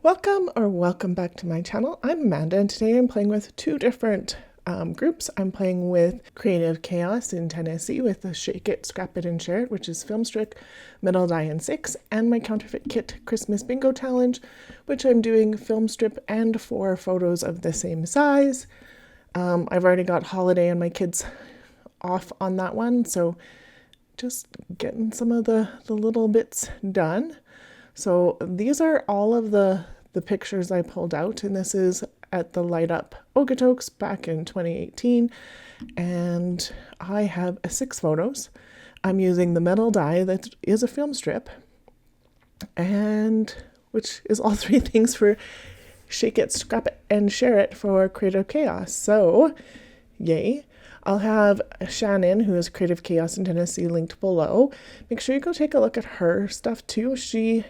Welcome back to my channel. I'm Amanda, and today I'm playing with two different groups. I'm playing with Creative Chaos in Tennessee with the Shake It, Scrap It, and Share It, which is film strip, metal die, and 6, and my Counterfeit Kit Christmas Bingo Challenge, which I'm doing film strip and 4 photos of the same size. I've already got holiday and my kids off on that one, so just getting some of the little bits done. So these are all of the pictures I pulled out, and this is at the Light Up Okotoks back in 2018, and I have 6 photos. I'm using the metal die that is a film strip, and which is all 3 things for Shake It, Scrap It, and Share It for Creative Chaos. So, yay. I'll have Shannon, who is Creative Chaos in Tennessee, linked below. Make sure you go take a look at her stuff too. She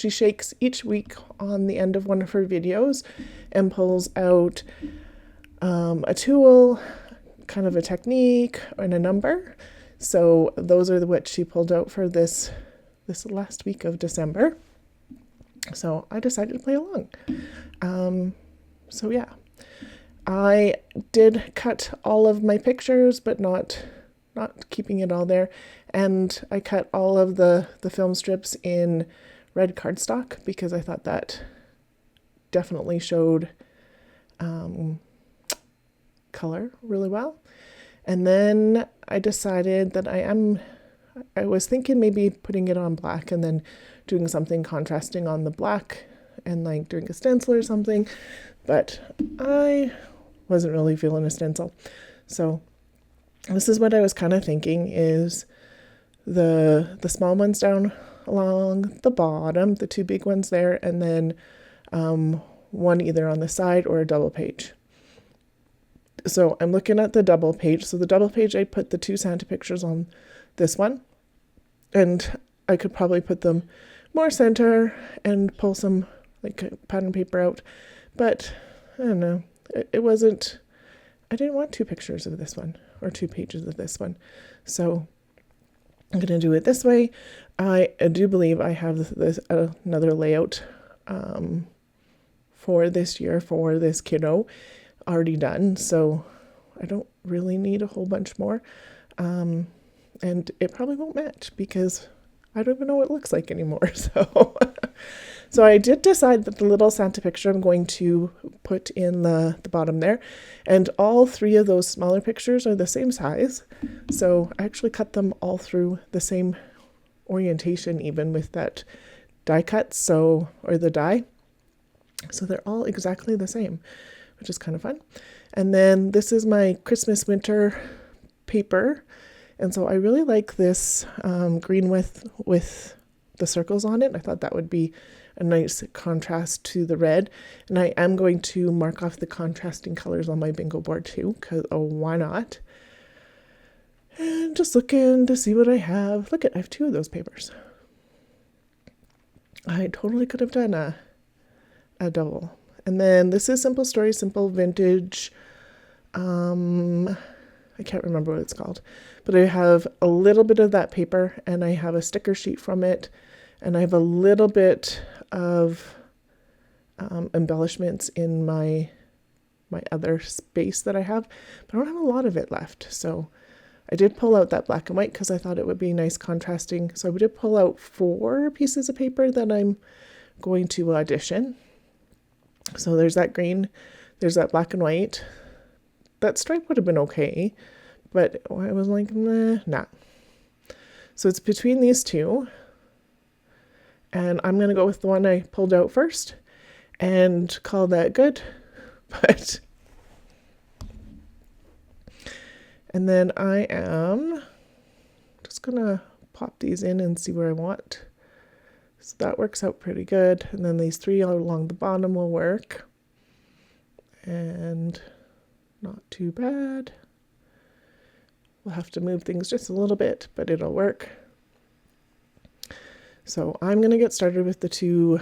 shakes each week on the end of one of her videos and pulls out a tool, kind of a technique, and a number. So those are what she pulled out for this last week of December. So I decided to play along. So yeah, I did cut all of my pictures, but not keeping it all there. And I cut all of the film strips in red cardstock because I thought that definitely showed color really well. And then I decided that I was thinking maybe putting it on black and then doing something contrasting on the black and like doing a stencil or something, but I wasn't really feeling a stencil. So this is what I was kind of thinking is the small ones down along the bottom, the 2 big ones there, and then one either on the side or a double page. So I'm looking at the double page. So the double page, I put the 2 Santa pictures on this one, and I could probably put them more center and pull some like pattern paper out, but I don't know. It wasn't, I didn't want 2 pictures of this one or 2 pages of this one. So I'm going to do it this way. I do believe I have this another layout for this year for this kiddo already done. So I don't really need a whole bunch more. And it probably won't match because I don't even know what it looks like anymore. So I did decide that the little Santa picture I'm going to put in the bottom there. And all 3 of those smaller pictures are the same size. So I actually cut them all through the same orientation, even with that die cut, or the die. So they're all exactly the same, which is kind of fun. And then this is my Christmas winter paper. And so I really like this green with the circles on it. I thought that would be a nice contrast to the red. And I am going to mark off the contrasting colors on my bingo board too, because why not? And just looking to see what I have. Look, I have 2 of those papers. I totally could have done a double. And then this is Simple Story, Simple Vintage. I can't remember what it's called, but I have a little bit of that paper and I have a sticker sheet from it, and I have a little bit of embellishments in my other space that I have, but I don't have a lot of it left. So I did pull out that black and white because I thought it would be nice contrasting. So I did pull out 4 pieces of paper that I'm going to audition. So there's that green, there's that black and white. That stripe would have been okay, but I was like, nah. So it's between these 2. And I'm going to go with the one I pulled out first and call that good. And then I am just going to pop these in and see where I want. So that works out pretty good. And then these 3 along the bottom will work. And not too bad. We'll have to move things just a little bit, but it'll work. So I'm going to get started with the 2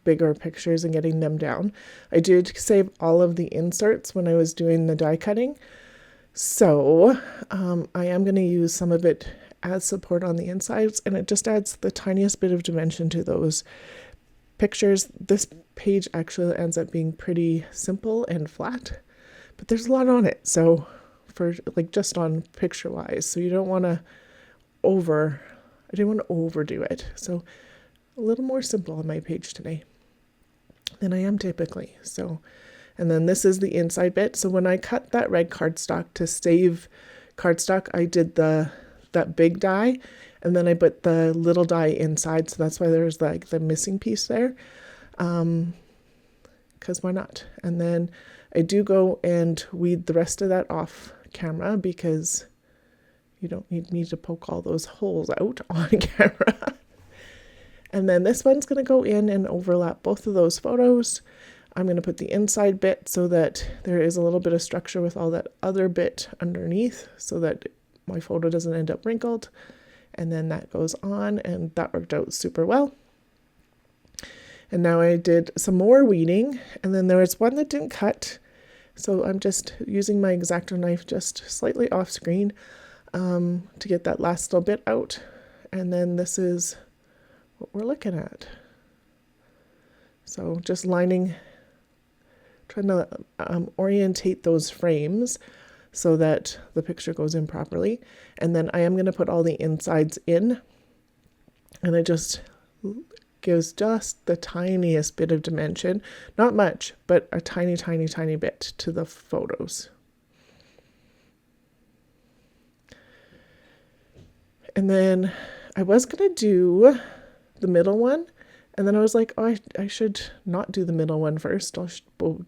bigger pictures and getting them down. I did save all of the inserts when I was doing the die cutting. So I am going to use some of it as support on the insides, and it just adds the tiniest bit of dimension to those pictures. This page actually ends up being pretty simple and flat, but there's a lot on it. So for like just on picture wise, so you don't want to I didn't want to overdo it. So a little more simple on my page today than I am typically. So, and then this is the inside bit. So when I cut that red cardstock to save cardstock, I did that big die, and then I put the little die inside. So that's why there's like the missing piece there. Because why not? And then I do go and weed the rest of that off camera because you don't need me to poke all those holes out on camera. And then this one's going to go in and overlap both of those photos. I'm going to put the inside bit so that there is a little bit of structure with all that other bit underneath so that my photo doesn't end up wrinkled. And then that goes on, and that worked out super well. And now I did some more weeding, and then there was one that didn't cut. So I'm just using my X-Acto knife just slightly off screen to get that last little bit out. And then this is what we're looking at. So just trying to orientate those frames so that the picture goes in properly. And then I am going to put all the insides in, and it just gives just the tiniest bit of dimension, not much, but a tiny, tiny, tiny bit to the photos. And then I was going to do the middle one, and then I was like, oh, I should not do the middle one first. I'll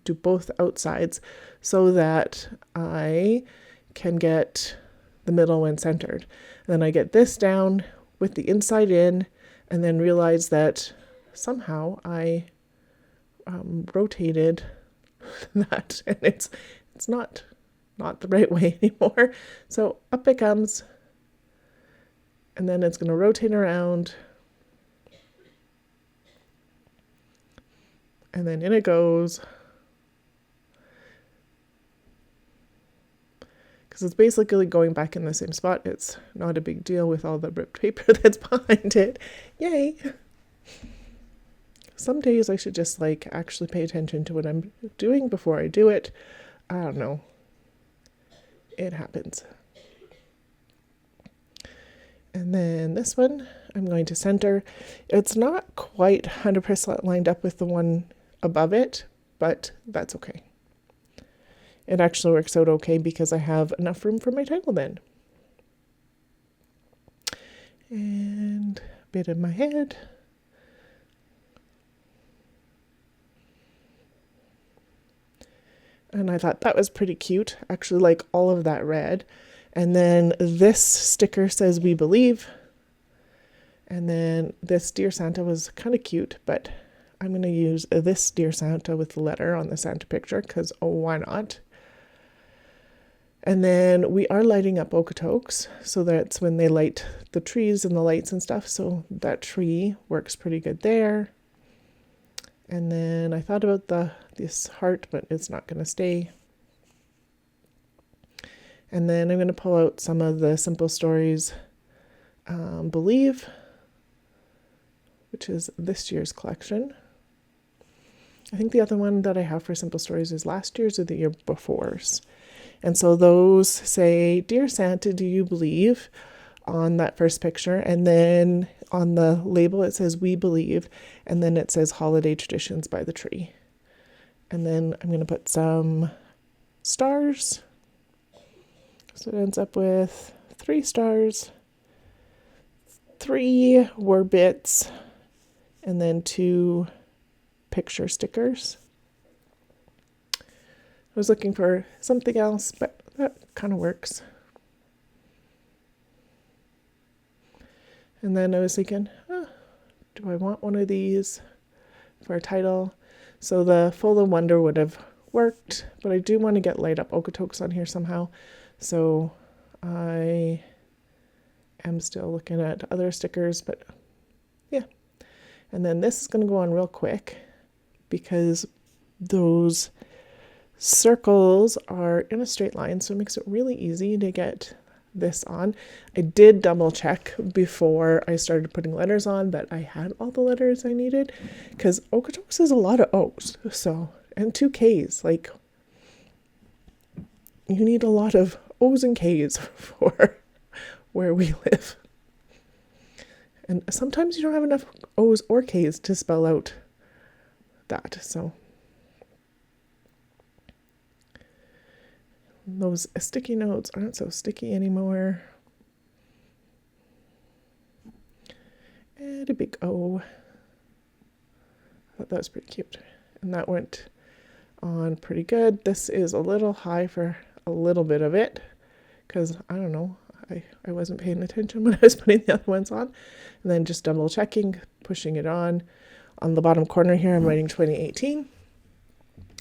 do both outsides so that I can get the middle one centered. And then I get this down with the inside in, and then realize that somehow I rotated that, and it's not the right way anymore. So up it comes, and then it's going to rotate around, and then in it goes. Because it's basically going back in the same spot. It's not a big deal with all the ripped paper that's behind it. Yay! Some days I should just like actually pay attention to what I'm doing before I do it. I don't know. It happens. And then this one I'm going to center. It's not quite 100% lined up with the one above it, but that's okay. It actually works out okay because I have enough room for my title then. And a bit of my head. And I thought that was pretty cute. Actually, like all of that red. And then this sticker says "We Believe." And then this Dear Santa was kind of cute, but I'm going to use this Dear Santa with the letter on the Santa picture because, oh, why not? And then we are lighting up Okotoks, so that's when they light the trees and the lights and stuff. So that tree works pretty good there. And then I thought about this heart, but it's not going to stay. And then I'm going to pull out some of the Simple Stories Believe, which is this year's collection. I think the other one that I have for Simple Stories is last year's or the year before's. And so those say, "Dear Santa, do you believe?" on that first picture. And then on the label, it says "We Believe." And then it says "Holiday Traditions" by the tree. And then I'm going to put some stars. So it ends up with 3 stars, 3 war bits, and then 2 picture stickers. I was looking for something else, but that kind of works. And then I was thinking, do I want one of these for a title? So the Full of Wonder would have worked, but I do want to get Light Up Okotoks on here somehow. So I am still looking at other stickers, but yeah. And then this is going to go on real quick because those circles are in a straight line, so it makes it really easy to get this on. I did double check before I started putting letters on that I had all the letters I needed, because Okotoks is a lot of O's, so, and 2 K's. Like, you need a lot of O's and K's for where we live. And sometimes you don't have enough O's or K's to spell out that, so. Those sticky notes aren't so sticky anymore. And a big O. I thought that was pretty cute. And that went on pretty good. This is a little high for a little bit of it, because I don't know, I wasn't paying attention when I was putting the other ones on. And then just double checking, pushing it on. On the bottom corner here, I'm writing 2018.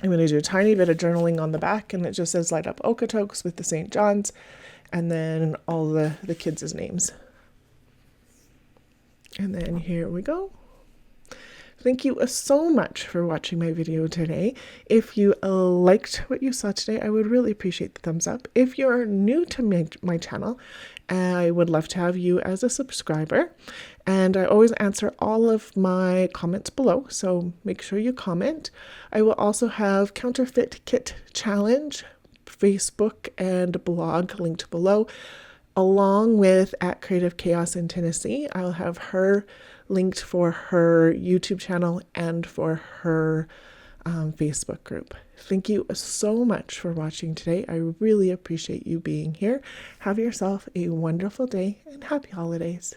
I'm going to do a tiny bit of journaling on the back, and it just says light up Okotoks with the St. John's, and then all the kids' names. And then here we go. Thank you so much for watching my video today. If you liked what you saw today, I would really appreciate the thumbs up. If you're new to my channel, I would love to have you as a subscriber. And I always answer all of my comments below, so make sure you comment. I will also have Counterfeit Kit Challenge, Facebook and blog linked below, along with at Creative Chaos in Tennessee. I'll have her linked for her YouTube channel and for her Facebook group. Thank you so much for watching today. I really appreciate you being here. Have yourself a wonderful day and happy holidays.